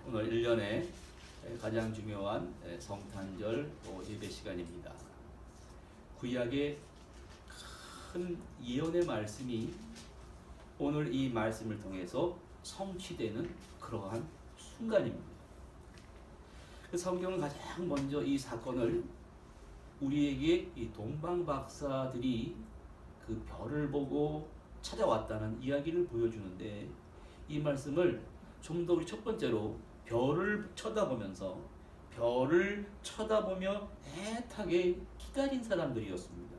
오늘 1년에 가장 중요한 성탄절 예배 시간입니다. 구약의 큰 예언의 말씀이 오늘 이 말씀을 통해서 성취되는 그러한 순간입니다. 성경은 가장 먼저 이 사건을 우리에게 이 동방 박사들이 그 별을 보고 찾아왔다는 이야기를 보여주는데, 이 말씀을 좀 더 우리 첫 번째로 별을 쳐다보며 애타게 기다린 사람들이었습니다.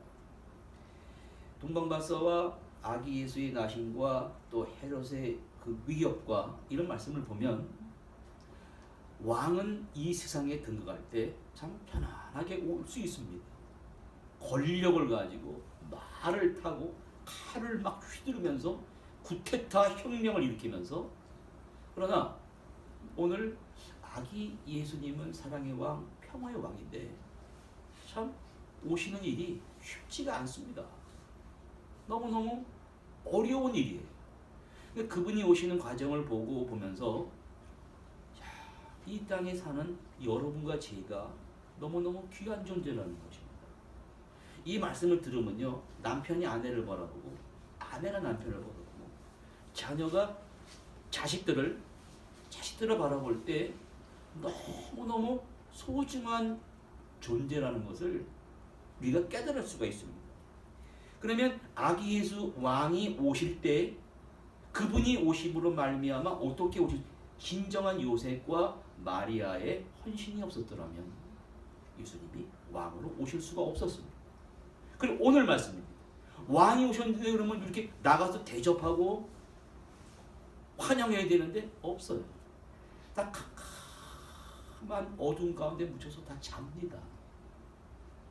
동방 박사와 아기 예수의 나심과 또 헤롯의 그 위협과 이런 말씀을 보면, 왕은 이 세상에 등극할 때 참 편안하게 올 수 있습니다. 권력을 가지고 말을 타고 칼을 막 휘두르면서 구테타 혁명을 일으키면서, 그러나 오늘 아기 예수님은 사랑의 왕, 평화의 왕인데 참 오시는 일이 쉽지가 않습니다. 너무너무 어려운 일이에요. 그분이 오시는 과정을 보면서 이 땅에 사는 여러분과 제가 너무너무 귀한 존재라는 것입니다. 이 말씀을 들으면요, 남편이 아내를 바라보고 아내가 남편을 바라보고 자녀가 자식들을 바라볼 때 너무너무 소중한 존재라는 것을 우리가 깨달을 수가 있습니다. 그러면 아기 예수 왕이 오실 때 그분이 오심으로 말미암아 어떻게 오실, 진정한 요셉과 마리아의 헌신이 없었더라면 예수님이 왕으로 오실 수가 없었습니다. 그리고 오늘 말씀입니다. 왕이 오셨는데 그러면 이렇게 나가서 대접하고 환영해야 되는데 없어요. 다 캄캄한 어두운 가운데 묻혀서 다 잡니다.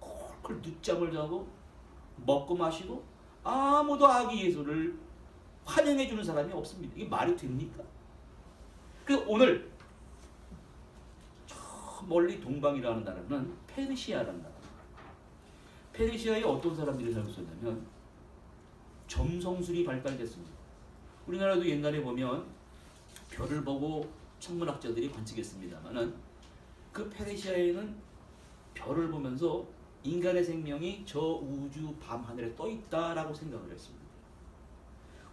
콜콜 늦잠을 자고 먹고 마시고 아무도 아기 예수를 환영해 주는 사람이 없습니다. 이게 말이 됩니까? 그래서 오늘 저 멀리 동방이라는 나라는 페르시아라는 나라. 페르시아에 어떤 사람들이 살고 있었냐면 점성술이 발달됐습니다. 우리나라도 옛날에 보면 별을 보고 천문학자들이 관측했습니다만은, 그 페르시아에는 별을 보면서 인간의 생명이 저 우주 밤하늘에 떠 있다라고 생각을 했습니다.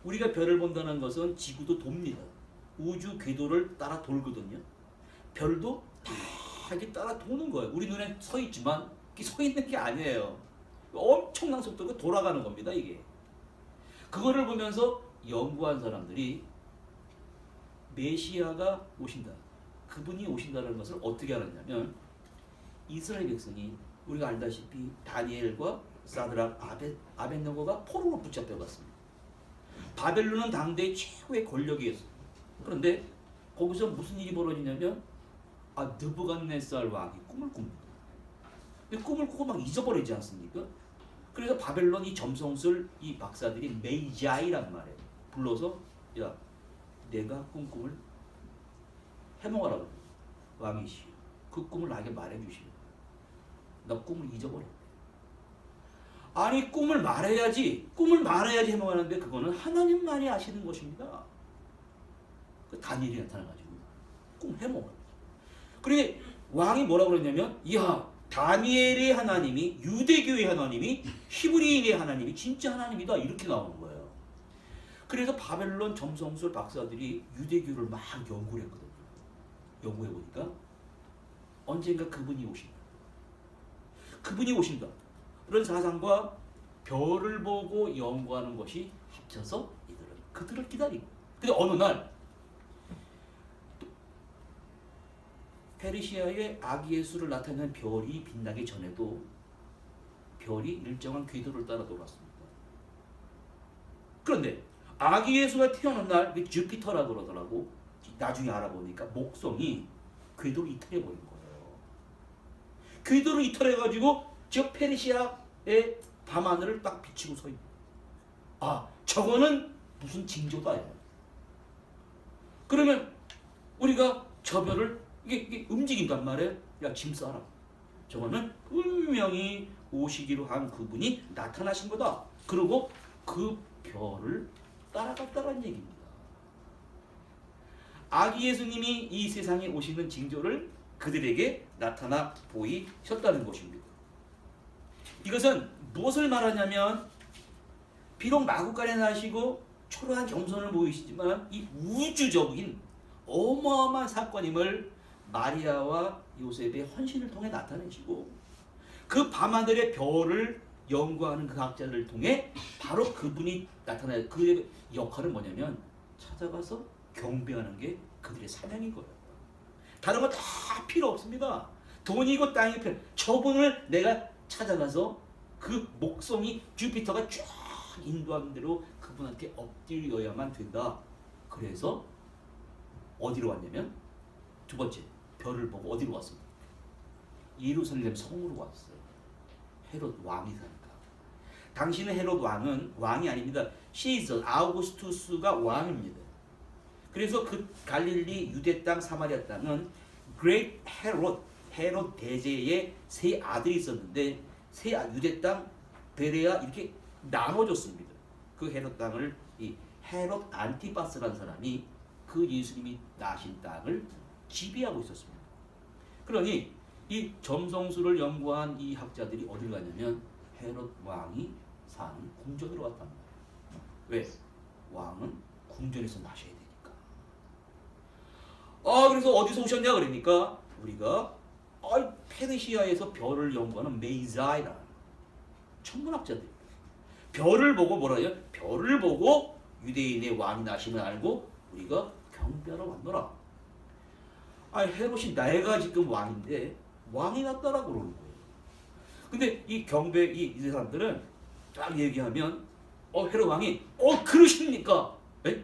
우리가 별을 본다는 것은 지구도 돕니다. 우주 궤도를 따라 돌거든요. 별도 다 이렇게 따라 도는 거예요. 우리 눈에 서 있지만 이게 서 있는 게 아니에요. 엄청난 속도로 돌아가는 겁니다. 이게. 그거를 보면서 연구한 사람들이 메시아가 오신다, 그분이 오신다는 것을 어떻게 알았냐면, 이스라엘 백성이 우리가 알다시피 다니엘과 사드락, 아벳느고가 포로로 붙잡혀갔습니다. 바벨론은 당대 최고의 권력이었어요. 그런데 거기서 무슨 일이 벌어지냐면, 느부갓네살 왕이 꿈을 꿉니다. 꿈을 꾸고 막 잊어버리지 않습니까? 그래서 바벨론 이 점성술 이 박사들이 메이자이란 말이에요. 불러서, 야, 내가 꾼 꿈을 해몽하라고 그래요. 왕이시여, 그 꿈을 나에게 말해주시오. 나 꿈을 잊어버렸대. 아니, 꿈을 말해야지 해몽하는데 그거는 하나님만이 아시는 것입니다. 그 다니엘이 나타나가지고 꿈 해몽을. 그래 왕이 뭐라고 그랬냐면, 야, 다니엘의 하나님이, 유대교의 하나님이, 히브리인의 하나님이 진짜 하나님이다, 이렇게 나오는 거예요. 그래서 바벨론 점성술 박사들이 유대교를 막 연구를 했거든요. 연구해보니까 언젠가 그분이 오신다. 그런 사상과 별을 보고 연구하는 것이 합쳐서 그들을 기다리고, 근데 어느 날 페르시아의 아기 예수를 나타내는 별이 빛나기 전에도 별이 일정한 궤도를 따라 돌았습니다. 그런데 아기 예수가 태어난 날, 주피터라고 그러더라고. 나중에 알아보니까 목성이 궤도를 이탈해버린 거예요. 궤도를 이탈해가지고 저 페르시아의 밤하늘을 딱 비치고 서 있는. 저거는 무슨 징조다. 그러면 우리가 저 별을 이게 움직인단 말이에요. 야, 짐 싸라. 저거는 분명히 오시기로 한 그분이 나타나신 거다. 그리고 그 별을 따라갔다는 얘기입니다. 아기 예수님이 이 세상에 오시는 징조를 그들에게 나타나 보이셨다는 것입니다. 이것은 무엇을 말하냐면 비록 마구간에 나시고 초라한 겸손을 보이시지만 이 우주적인 어마어마한 사건임을 마리아와 요셉의 헌신을 통해 나타내시고 그 밤하늘의 별을 연구하는 그 학자를 통해 바로 그분이 나타나요. 그의 역할은 뭐냐면 찾아가서 경배하는 게 그들의 사명인 거예요. 다른 거 다 필요 없습니다. 돈이고 땅이 필요. 저분을 내가 찾아가서 그 목성이 주피터가 쫙 인도하는 대로 그분한테 엎드려야만 된다. 그래서 어디로 왔냐면 두 번째 별을 보고 어디로 왔습니까? 예루살렘 성으로 왔어요. 헤롯 왕이 사니까. 당시는 헤롯 왕은 왕이 아닙니다. 시저 아우구스투스가 왕입니다. 그래서 그 갈릴리 유대 땅 사마리아 땅은 그레이트 헤롯 대제의 세 아들이 있었는데 세 유대 땅 베레아 이렇게 나눠줬습니다. 그 헤롯 땅을 이 헤롯 안티파스라는 사람이 그 예수님이 나신 땅을 지배하고 있었습니다. 그러니 이 점성술을 연구한 이 학자들이 어디를 갔냐면 헤롯 왕이 사는 궁전으로 왔단 말이에요. 왜? 왕은 궁전에서 나셔야 되니까. 그래서 어디서 오셨냐 그러니까 우리가 페르시아에서 별을 연구하는 메이자이라는 천문학자들. 별을 보고 뭐라 해요? 별을 보고 유대인의 왕이 나심을 알고 우리가 경배하러 왔노라. 헤롯이 내가 지금 왕인데 왕이 났다라고 그러는 거예요. 근데 이 경배 이 사람들은 딱 얘기하면 헤롯 왕이 그러십니까? 에?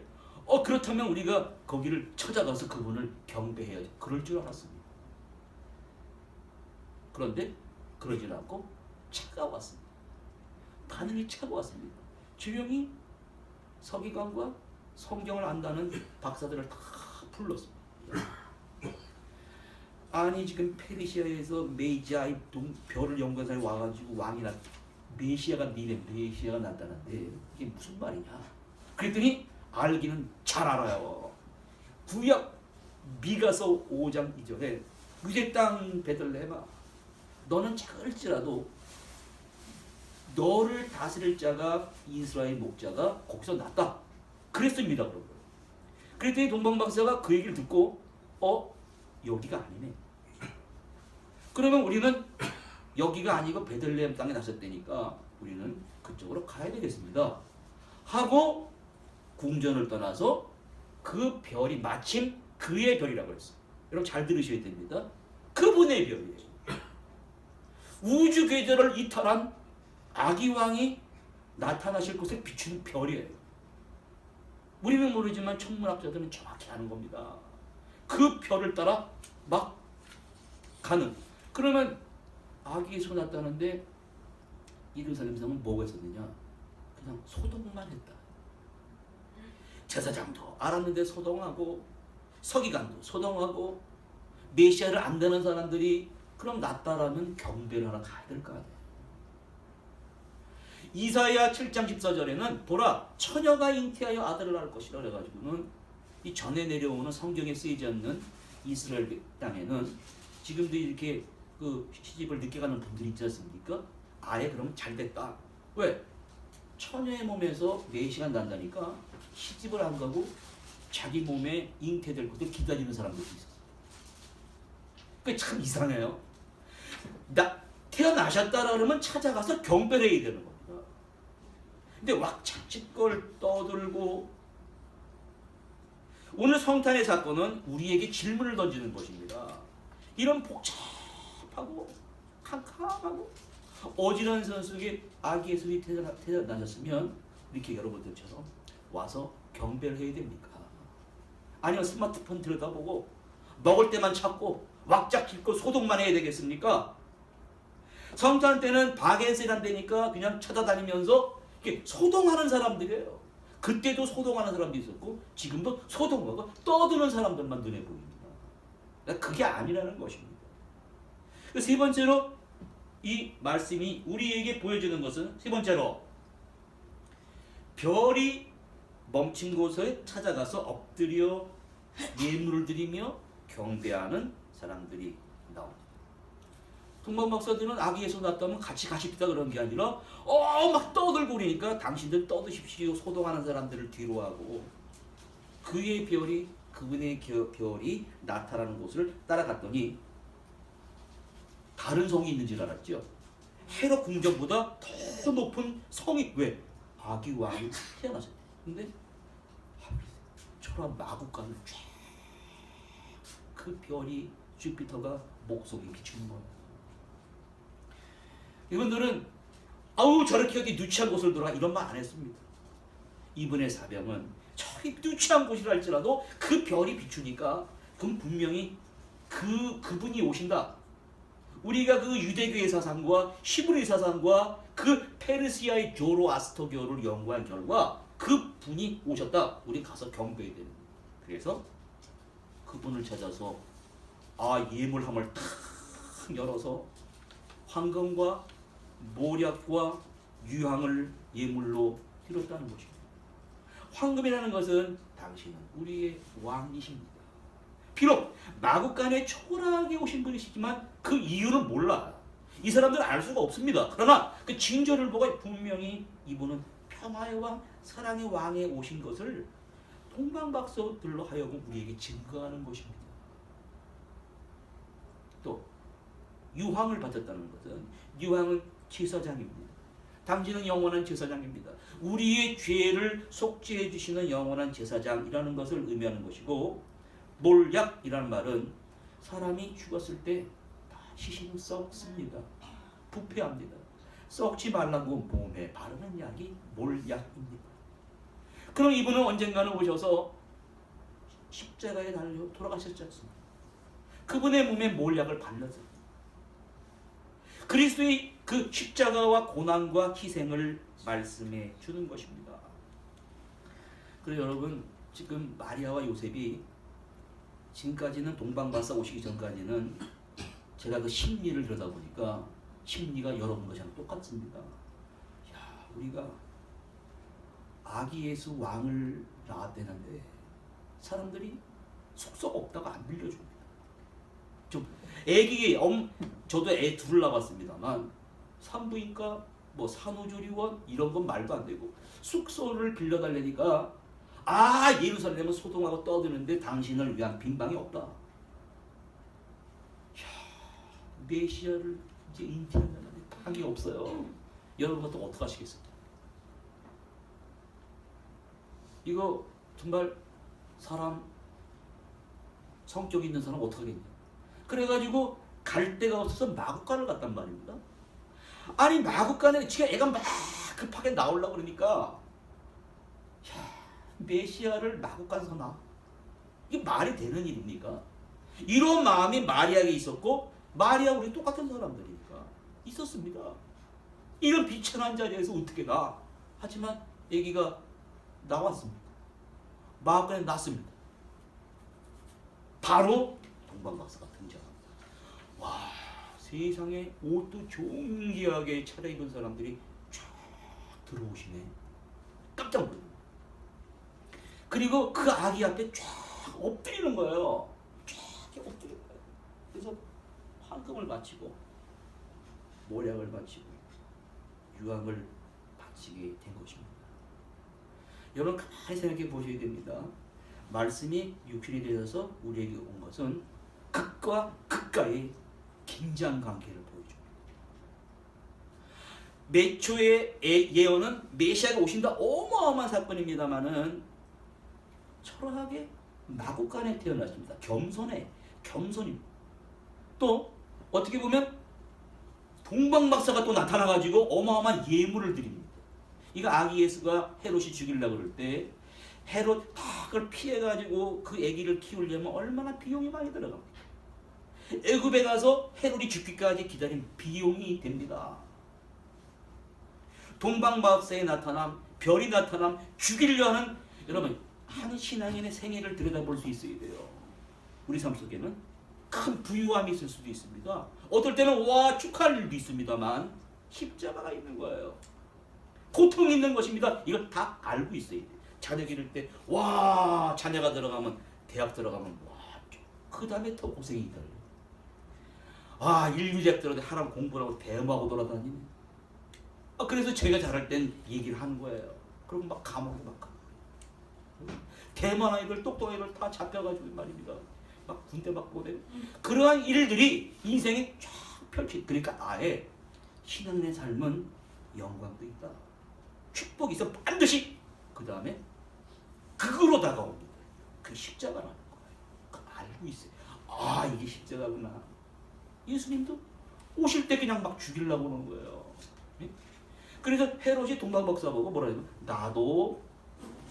그렇다면 우리가 거기를 찾아가서 그분을 경배해야지. 그럴 줄 알았습니다. 그런데 그러지 않고 차가웠습니다. 반응이 차가웠습니다. 조용히 서기관과 성경을 안다는 박사들을 다 불렀습니다. 아니 지금 페르시아에서 메이자이 별을 연구한 사람이 와가지고 왕이 메시아가 나타났는데 이게 무슨 말이냐? 그랬더니 알기는 잘 알아요. 구약 미가서 5장 2절에 유대 땅 베들레헴아 너는 작을지라도 너를 다스릴 자가 이스라엘 목자가 거기서 났다. 그랬습니다. 그랬더니 동방박사가 그 얘기를 듣고 여기가 아니네. 그러면 우리는 여기가 아니고 베들레헴 땅에 났었다니까 우리는 그쪽으로 가야 되겠습니다. 하고 궁전을 떠나서 그 별이 마침 그의 별이라고 했어요. 여러분 잘 들으셔야 됩니다. 그분의 별이에요. 우주 계절을 이탈한 아기 왕이 나타나실 곳에 비추는 별이에요. 우리는 모르지만 천문학자들은 정확히 아는 겁니다. 그 별을 따라 막 가는. 그러면 아기 예수가 났다는데 예루살렘 성은 뭐가 있었느냐? 그냥 소동만 했다. 제사장도 알았는데 소동하고 서기관도 소동하고 메시아를 안다는 사람들이 그럼 낫다라면 경배를 하러 가야 될 거 아니에요. 이사야 7장 14절에는 보라 처녀가 잉태하여 아들을 낳을 것이라 그래가지고는 이 전에 내려오는 성경에 쓰이지 않는 이스라엘 땅에는 지금도 이렇게 그 시집을 늦게 가는 분들이 있지 않습니까? 아예 그러면 잘 됐다. 왜? 처녀의 몸에서 4시간 난다니까 시집을 안 가고 자기 몸에 잉태될 것을 기다리는 사람들도 있었어요. 그게 참 이상해요. 태어나셨다라 그러면 찾아가서 경배를 해야 되는 겁니다. 근데 왁자지껄 떠들고 오늘 성탄의 사건은 우리에게 질문을 던지는 것입니다. 이런 복잡하고 캄캄하고 어지러운 선 속에 아기 예수님이 태어나셨으면 이렇게 여러분들처럼 와서 경배를 해야 됩니까? 아니면 스마트폰 들여다보고 먹을 때만 찾고 왁자지껄 소독만 해야 되겠습니까? 성탄 때는 바겐세란 되니까 그냥 찾아다니면서 이렇게 소동하는 사람들이에요. 그때도 소동하는 사람도 있었고 지금도 소동하고 떠드는 사람들만 눈에 보입니다. 그게 아니라는 것입니다. 세 번째로 이 말씀이 우리에게 보여주는 것은 세 번째로 별이 멈춘 곳에 찾아가서 엎드려 예물을 드리며 경배하는 사람들이 나옵니다. 동방 박사들은 아기 예수 낳았다면 같이 가십시다 그런 게 아니라 막 떠들고 그러니까 당신들 떠드십시오 소동하는 사람들을 뒤로 하고 그의 별이 그분의 별이 나타나는 곳을 따라갔더니 다른 성이 있는 줄 알았죠. 헤롯 궁전보다 더 높은 성이 왜? 아기 왕이 태어나셨대. 근데 저런 마구간을 쫙 그 별이 주피터가 목속에 비추는 거예요. 이분들은 아우 저렇게 여기 누추한 곳을 들어가 이런 말 안 했습니다. 이분의 사명은 저기 누추한 곳이라 할지라도 그 별이 비추니까 그건 분명히 그분이 오신다. 우리가 그 유대교의 사상과 히브리 사상과 그 페르시아의 조로아스터교를 연구한 결과 그 분이 오셨다. 우리 가서 경배해야 되는 거예요. 그래서 그분을 찾아서 예물함을 탁 열어서 황금과 모략과 유황을 예물로 드렸다는 것입니다. 황금이라는 것은 당신은 우리의 왕이십니다. 비록 마구간에 초라하게 오신 분이시지만 그 이유는 몰라. 이 사람들은 알 수가 없습니다. 그러나 그 징조를 보고 분명히 이분은 평화의 왕, 사랑의 왕에 오신 것을 동방박사들로 하여금 우리에게 증거하는 것입니다. 또 유황을 받았다는 것은 유황은 제사장입니다. 당신은 영원한 제사장입니다. 우리의 죄를 속죄해 주시는 영원한 제사장이라는 것을 의미하는 것이고 몰약이라는 말은 사람이 죽었을 때 시신은 썩습니다. 부패합니다. 썩지 말라고 몸에 바르는 약이 몰약입니다. 그럼 이분은 언젠가는 오셔서 십자가에 달려 돌아가셨지 않습니까? 그분의 몸에 몰약을 발라서 그리스도의 그 십자가와 고난과 희생을 말씀해 주는 것입니다. 그래서 여러분 지금 마리아와 요셉이 지금까지는 동방박사 오시기 전까지는 제가 그 심리를 들여다보니까 심리가 여러분 것이랑 똑같습니다. 우리가 아기 예수 왕을 낳았다는데 사람들이 숙소가 없다가 안 빌려줍니다. 저도 애 둘을 낳았습니다만 산부인과 산후조리원 이런 건 말도 안 되고 숙소를 빌려달라니까 예루살렘은 소동하고 떠드는데 당신을 위한 빈방이 없다. 메시아를 이제 잉태하면 방이 없어요. 여러분 같은 어떻게 하시겠어요? 이거 정말 사람 성격 있는 사람 어떻게 하겠냐? 그래가지고 갈 데가 없어서 마구간을 갔단 말입니다. 아니 마구간에 지금 애가 막 급하게 나오려고 그러니까 메시아를 마구간에서 나? 이게 말이 되는 일입니까? 이런 마음이 마리아에게 있었고 마리아 우리 똑같은 사람들이니까 있었습니다. 이런 비천한 자리에서 어떻게 나? 하지만 아기가 나왔습니다. 마구간에 났습니다. 바로 동방박사가 등장합니다. 와, 세상에 옷도 존귀하게 차려입은 사람들이 쫙 들어오시네. 깜짝 놀랍니다. 그리고 그 아기 앞에 쫙 엎드리는 거예요. 쫙 엎드리는 거예요. 그래서 황금을 바치고 모략을 바치고 유황을 바치게 된 것입니다. 여러분 가만히 생각해 보셔야 됩니다. 말씀이 육신이 되어서 우리에게 온 것은 극과 극과의 긴장 관계를 보여줍니다. 메초의 예언은 메시아가 오신다 어마어마한 사건입니다만은 초라하게 마구간에 태어났습니다. 겸손입니다. 또 어떻게 보면 동방박사가 또 나타나가지고 어마어마한 예물을 드립니다. 이거 아기 예수가 헤롯이 죽이려고 그럴 때 헤롯 그걸 피해가지고 그 아기를 키우려면 얼마나 비용이 많이 들어갑니까? 애굽에 가서 헤롯이 죽기까지 기다린 비용이 됩니다. 동방박사의 나타남, 별이 나타남, 죽이려 하는 여러분 한 신앙인의 생애를 들여다볼 수 있어야 돼요. 우리 삶 속에는 큰 부유함이 있을 수도 있습니다. 어떨 때는 축하할 일도 있습니다만 십자가가 있는 거예요. 고통이 있는 것입니다. 이걸 다 알고 있어야 돼요. 자녀 기를 때 자녀가 들어가면 대학 들어가면 그 다음에 더 고생이 있다. 아, 인류대학 들어가서 하람 공부하고 대마하고 돌아다니네. 그래서 제가 자랄 땐 얘기를 하는 거예요. 그럼 막 감옥에 막 가. 대만 아이들, 똑똑한 아이들 다 잡혀가지고 말입니다. 막 군대 막 보내고. 그러한 일들이 인생에 쫙 펼치. 그러니까 아예 신앙의 삶은 영광도 있다. 축복이 있어 반드시. 그 다음에 그거로 다가옵니다. 그 십자가라는 거예요. 알고 있어요. 아, 이게 십자가구나. 예수님도 오실 때 그냥 막 죽이려고 하는 거예요. 그래서 헤롯이 동방박사 보고 뭐라 해요? 나도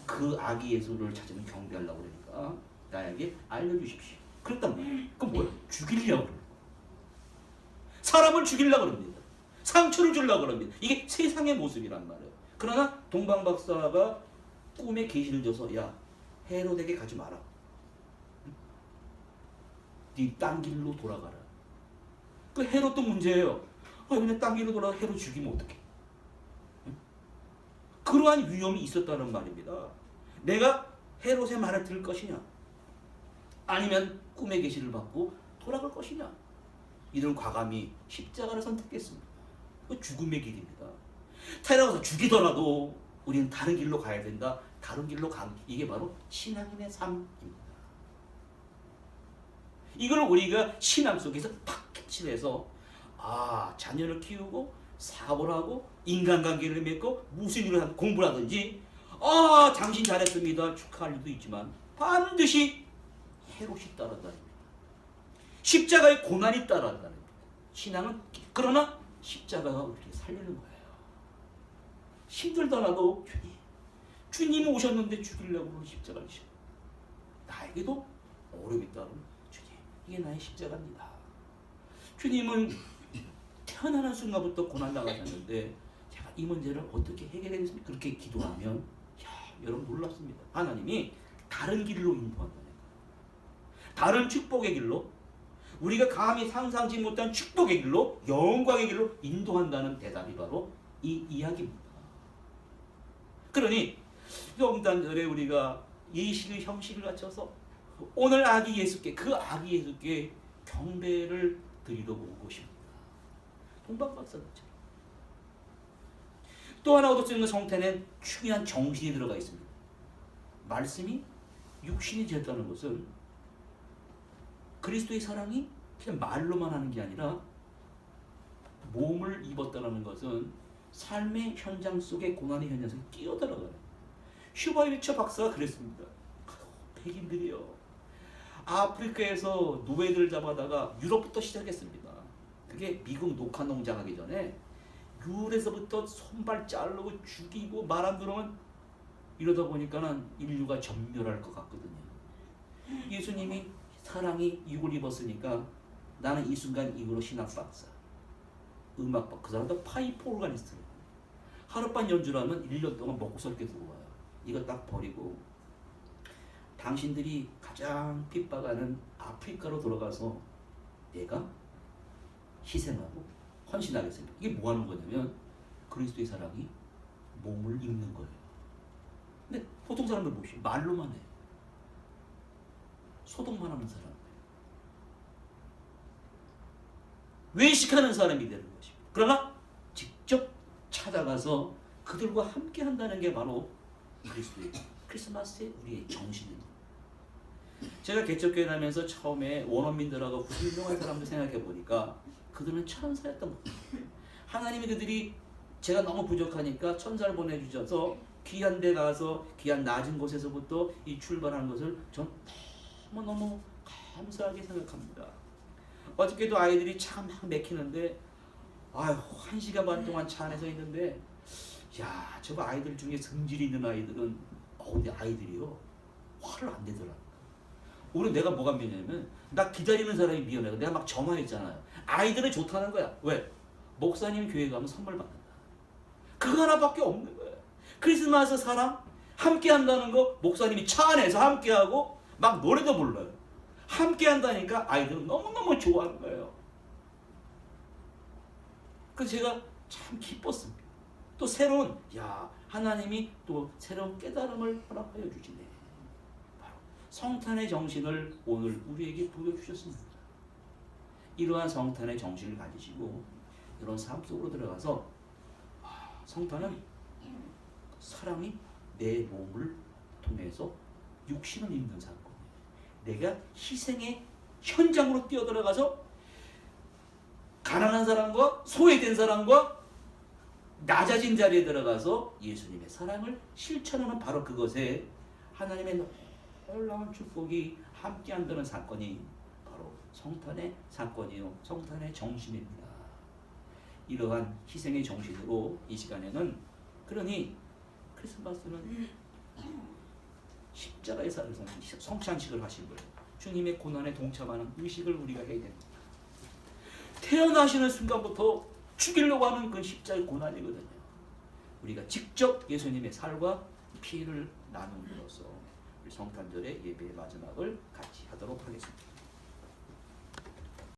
그 아기 예수를 찾으면 경배하려고 그러니까 나에게 알려주십시오. 그랬단 말이에요. 그럼 뭐야? 죽이려고 그래요. 사람을 죽이려고 그럽니다. 상처를 주려고 그럽니다. 이게 세상의 모습이란 말이에요. 그러나 동방박사가 꿈에 계시를 줘서 야, 헤롯에게 가지 마라. 네 딴 길로 돌아가라. 그 헤롯도 문제예요. 그냥 딴 길로 돌아가 헤롯 죽이면 어떡해? 그러한 위험이 있었다는 말입니다. 내가 헤롯의 말을 들을 것이냐? 아니면 꿈의 계시를 받고 돌아갈 것이냐? 이들은 과감히 십자가를 선택했습니다. 그 죽음의 길입니다. 태어나서 죽이더라도 우리는 다른 길로 가야 된다. 다른 길로 가는 이게 바로 신앙인의 삶입니다. 이걸 우리가 신앙 속에서 탁 캐치해서 자녀를 키우고 사업을 하고 인간관계를 맺고 무슨 일을 하든 공부를 하든지 당신 잘했습니다. 축하할 일도 있지만 반드시 헤롯이 따라다닙니다. 십자가의 고난이 따라다닙니다. 신앙은 그러나 십자가가 우리를 살리는 거예요. 힘들더라도 주님 오셨는데 죽이려고 십자가를 지셔. 나에게도 어려움이 있다면 주님, 이게 나의 십자가입니다. 주님은 태어나는 순간부터 고난당하셨는데 제가 이 문제를 어떻게 해결하겠습니까? 그렇게 기도하면 여러분 놀랍습니다. 하나님이 다른 길로 인도한다는 거예요. 다른 축복의 길로, 우리가 감히 상상지 못한 축복의 길로, 영광의 길로 인도한다는 대답이 바로 이 이야기입니다. 그러니 성탄절에 우리가 예식의 형식을 갖춰서 오늘 아기 예수께, 그 아기 예수께 경배를 드리러 온 것입니다. 동방박사같이. 또 하나 얻을 수 있는 성탄에는 중요한 정신이 들어가 있습니다. 말씀이 육신이 되었다는 것은 그리스도의 사랑이 그냥 말로만 하는 게 아니라 몸을 입었다는 것은 삶의 현장 속에 고난의 현장 속에 끼어들어가요. 슈바일처 박사가 그랬습니다. 백인들이요. 아프리카에서 노예들 잡아다가 유럽부터 시작했습니다. 그게 미국 녹화 농장 하기 전에 유럽에서부터 손발 자르고 죽이고 말 안 들으면 이러다 보니까는 인류가 전멸할 것 같거든요. 예수님이 사랑이 육을 입었으니까 나는 이 순간 이후로 신학 박사, 음악 박사, 그 사람도 파이프 오르가니스트. 하룻밤 연주를 하면 1년 동안 먹고 살게 들어와요. 이거 딱 버리고 당신들이 가장 핍박하는 아프리카로 돌아가서 내가 희생하고 헌신하겠습니다. 이게 뭐 하는 거냐면 그리스도의 사랑이 몸을 입는 거예요. 근데 보통 사람들 뭐지? 말로만 해. 소독만 하는 사람. 외식하는 사람이 되는 것입니다. 그러나 직접 찾아가서 그들과 함께 한다는 게 바로 그리스도의 크리스마스의 우리의 정신입니다. 제가 개척교회 다니면서 처음에 원어민들하고 훌륭한 사람들 생각해 보니까 그들은 천사였던 거예요. 하나님이 그들이 제가 너무 부족하니까 천사를 보내주셔서 귀한 데 가서 귀한 낮은 곳에서부터 이 출발하는 것을 전 너무너무 감사하게 생각합니다. 어저께도 아이들이 차 막 막히는데 1시간 반 동안 차 안에서 있는데 저거 아이들 중에 성질이 있는 아이들은 근데 아이들이요 화를 안 내더라. 오늘 내가 뭐가 미안하냐면 나 기다리는 사람이 미안해. 내가 막 전화했잖아요. 아이들은 좋다는 거야. 왜? 목사님 교회 가면 선물 받는다. 그거 하나밖에 없는 거야. 크리스마스 사랑 함께 한다는 거 목사님이 차 안에서 함께 하고 막 노래도 불러요. 함께 한다니까 아이들은 너무너무 좋아하는 거예요. 그래서 제가 참 기뻤습니다. 또 새로운 하나님이 또 새로운 깨달음을 허락하여 주시네. 바로 성탄의 정신을 오늘 우리에게 보여주셨습니다. 이러한 성탄의 정신을 가지시고 이런 삶 속으로 들어가서 성탄은 사람이 내 몸을 통해서 육신을 입는 사건, 내가 희생의 현장으로 뛰어들어가서 가난한 사람과 소외된 사람과 낮아진 자리에 들어가서 예수님의 사랑을 실천하는 바로 그것에 하나님의 놀라운 축복이 함께한다는 사건이 바로 성탄의 사건이요, 성탄의 정신입니다. 이러한 희생의 정신으로 이 시간에는, 그러니 크리스마스는 십자가의 살을 성찬식을 하신 거예요. 주님의 고난에 동참하는 의식을 우리가 해야 됩니다. 태어나시는 순간부터 죽이려고 하는 그 십자가의 고난이거든요. 우리가 직접 예수님의 살과 피를 나눔으로써 우리 성탄절의 예배의 마지막을 같이 하도록 하겠습니다.